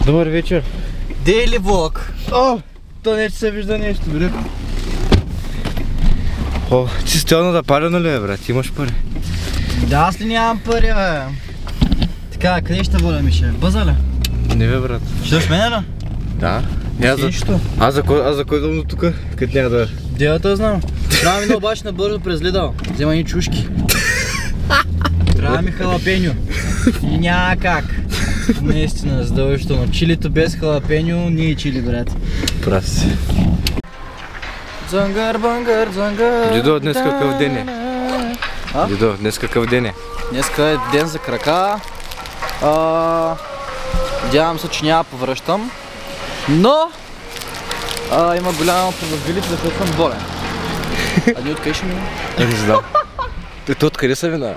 Добър вечер. Дейли влог. О, то не че се вижда нещо, бре. О, чистилно запалено ли е, брат? Имаш пари? Да, аз ли нямам пари, бе? Така, къде ще воля, Мише? База ли? Не бе, брат. Ще дойш мене ли? Да. Нищо. Аз за кой дом до тука? Къде няма да е? Девата знам. Трябва ми да обаче набързо през Лидъл. Взема ни чушки. Трябва ми халапеньо. Няма как. Наистина, задължително. Чилито без халапеньо не е чили, брат. Прав си. Дзангар, бангар, дзангар. Дидо, днес какъв ден е? А? Дидо, днес какъв ден е? Днеска е ден за крака. Надявам се, че няма повръщам. Но има голяма probability, за което съм болен. А ни откъде ще мина? Не знам. Ето откъде са мина?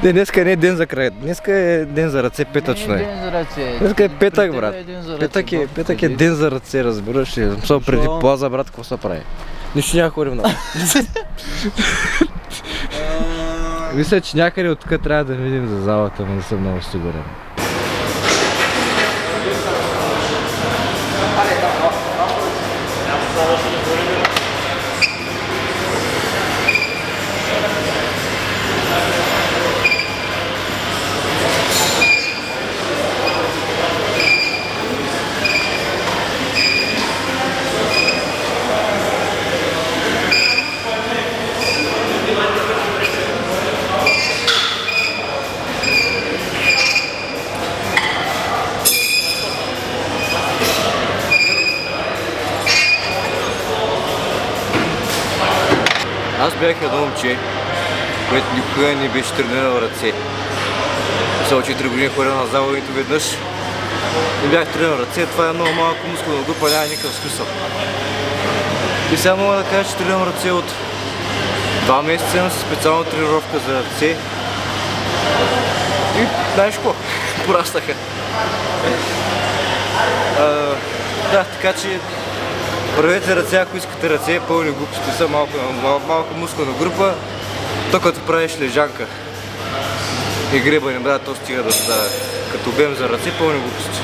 Не, днеска не е ден за край. Днеска е ден за ръце, петъчно е. Не е ден за ръце. Днеска е петък, брат. Петък е ден за ръце, разбираш ли? Само преди плаза, брат, какво се прави? Нищо няма ходим на. Мисля, че някъде от тук трябва да видим за залата, но не съм много сигурен. Аз бях едно момче, което никога не беше тренирал ръце. Само 4 години ходя на зала, нито веднъж не бях тренирал ръце. Това е много малко мускулна група, няма никакъв смисъл. И сега мога да кажа, че тренирам ръце от 2 месеца, имам специална тренировка за ръце. И знаеш какво? Порастаха. Да, така че правете ръце, ако искате ръце, пълни глупости са, малко мускулна група, то като правиш лежанка и гребане, брат, то стига да става. Като обем за ръце, пълни глупости.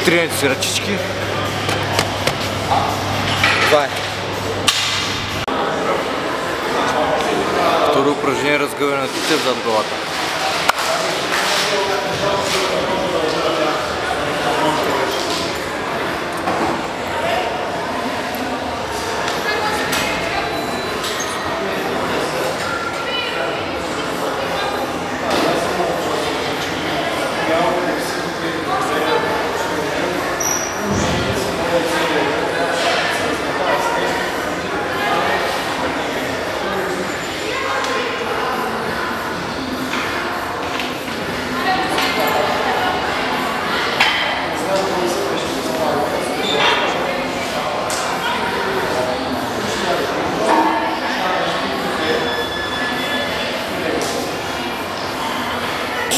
Тренете си ръчички. Това е. Второ упражнение, разгъване на трицеп зад главата.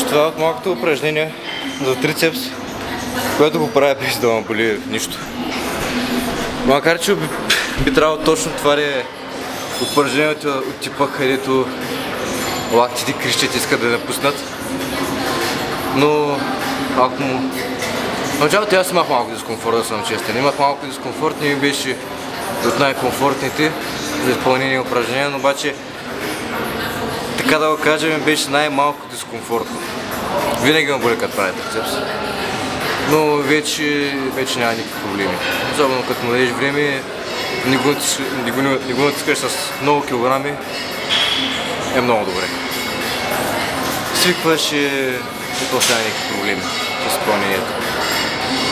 Това е малкото упражнение за трицепс, което го правя без да ме боли нищо. Макар че би трябвало точно това да е упражнението от типа, където лактите крещят, искат да напуснат. Но ако му... Началото аз имах малко дискомфорт, да съм честен. Имах малко дискомфорт, не ми беше от най-комфортните за изпълнение упражнения, но обаче така да го кажа, ми беше най-малко дискомфортно. Винаги ме боли като правя трицепс. Но вече няма никакви проблеми. Особено като му дадеш време, не го натискаш с много килограми, е много добре. Свикваш и после няма никакви проблеми с изпълнението.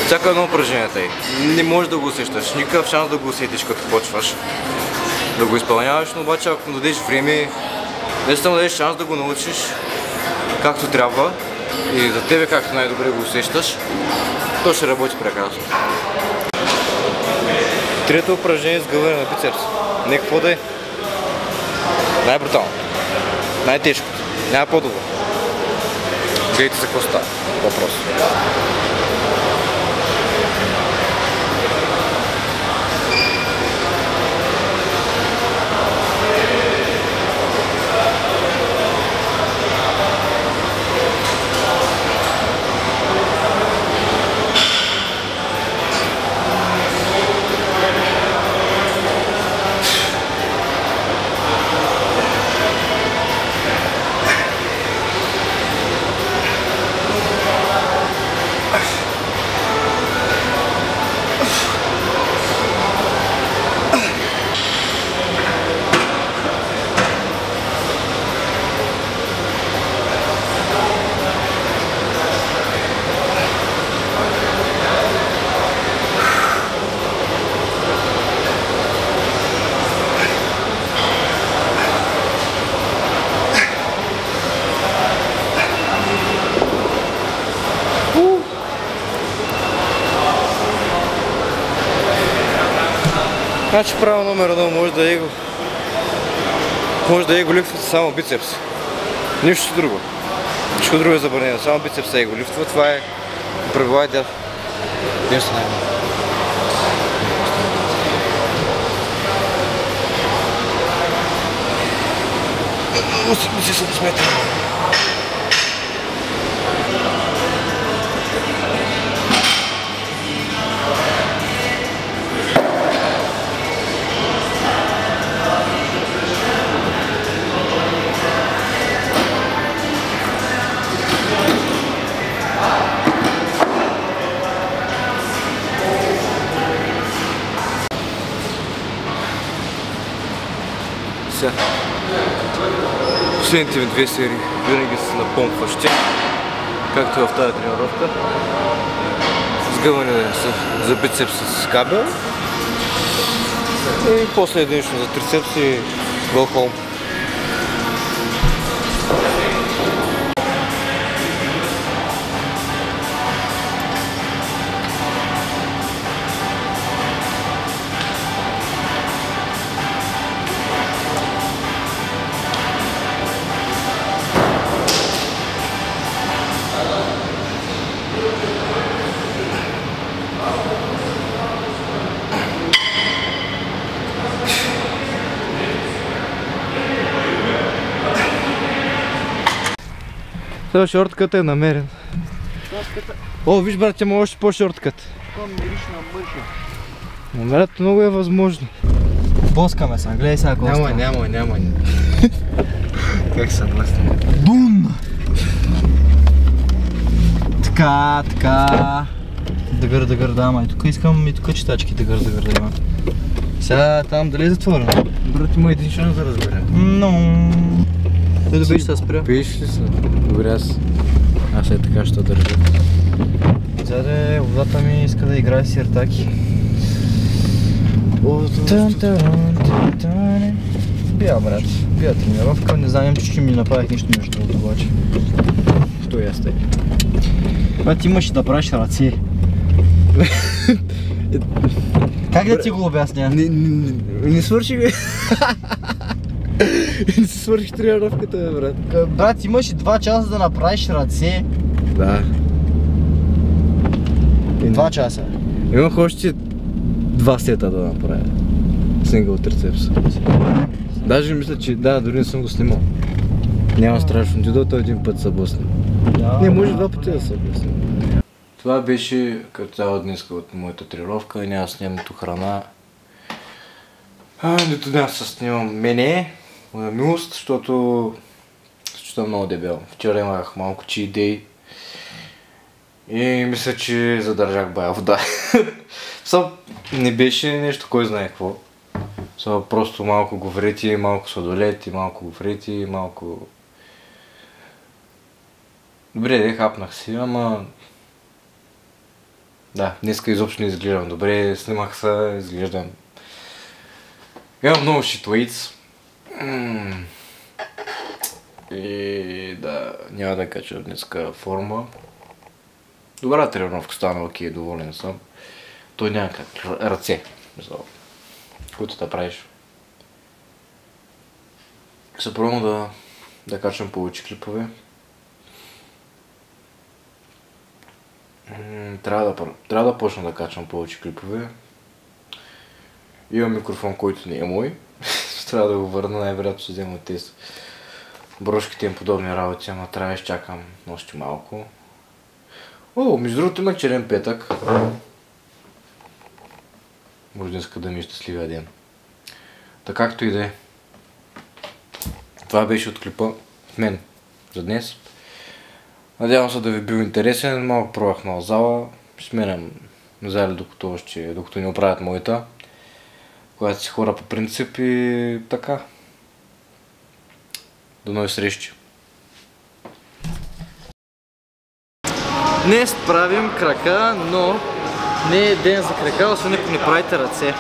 Всяко едно упражнение тъй. Не можеш да го усещаш, никакъв шанс да го усетиш като почваш да го изпълняваш, но обаче ако му дадеш време, наистина дадеш шанс да го научиш както трябва и за тебе както най-добре го усещаш, то ще работи прекрасно. Трето упражнение е сгъване на бицепс. Не какво да е. Най-брутално. Най-тежкото. Няма по-добро. Гледайте за какво става. Въпрос. Значи право номер 1 може да его лифтвате само бицепс. Нищо друго. Нищо друго е забранено. Само бицепса его лифтва. Това е правила и нещо най-много. Си се посмете. Последните ми 2 серии винаги са напомпващи, както в тази тренировка. Сгъване за бицепс с кабел и после единично за трицепс и go home. Това шорткът е намерен. О, виж брат, има още по-шорткът. Това мириш на мърша. Но брат, много е възможно. Боскаме се, гледай сега какво става. Няма. Как се нагласна? Бум! Така. Дъгър, да, ама и тук искам и тук читачки дъгър да има. Сега там дали е затворено? Брат, има един шанс да разберем. Но. Той да беше се спря. Пиеш ли се? Добре, аз е така ще държа. Заде, водата ми иска да играе сиртаки. Бия, брат. Бия тренировка. Не знам, че ми направих нищо между другото обаче. Що я сте? Брат, имаш да правиш ръце. Как да ти го обясня? Не свърши бе. Не си свърших тренировката, бе, брат. Брат, имаш 2 часа да направиш ръце. Да. 2 часа. Имах още 2 сета да направя. Сингъл трицепс. Даже мисля, че да, дори не съм го снимал. Няма страшно, дидото един път се блъсна. Не, може 2 пъти да се блъсна. Това беше като цяло днес от моята тренировка. Няма да снимам нито храна. Нито няма да се снимам мене. Моя милост, защото се чувствам много дебел. Вчера имах малко cheat day. И мисля, че задържах бая вода. Не беше нещо, кой знае какво. Просто малко говрети, малко сладолети, малко говрети, малко... Добре, хапнах си, ама... Да, днеска изобщо не изглеждам добре, снимах се, изглеждам... Имам много shit и да, няма да кача днеска форма. Добра тренировка стана, окей, доволен съм. Той няма как, ръце, които да правиш. Се пробвам да качвам повече клипове. Трябва да почна да качвам повече клипове. Имам микрофон, който не е мой. Трябва да го върна, най-вероятно ще взема тест. Брошките им подобни работи, ама трябва да изчакам още малко. О, между другото има черен петък. Може днеска да ми е щастливия ден. Така както и да е. Това беше от клипа в мен за днес. Надявам се да ви бил интересен. Малко пробвах нова зала. Ще сменям зали докато не оправят моята. Когато си хора по принцип и така. До нови срещи. Днес правим крака, но не е ден за крака, освен ако не правите ръце.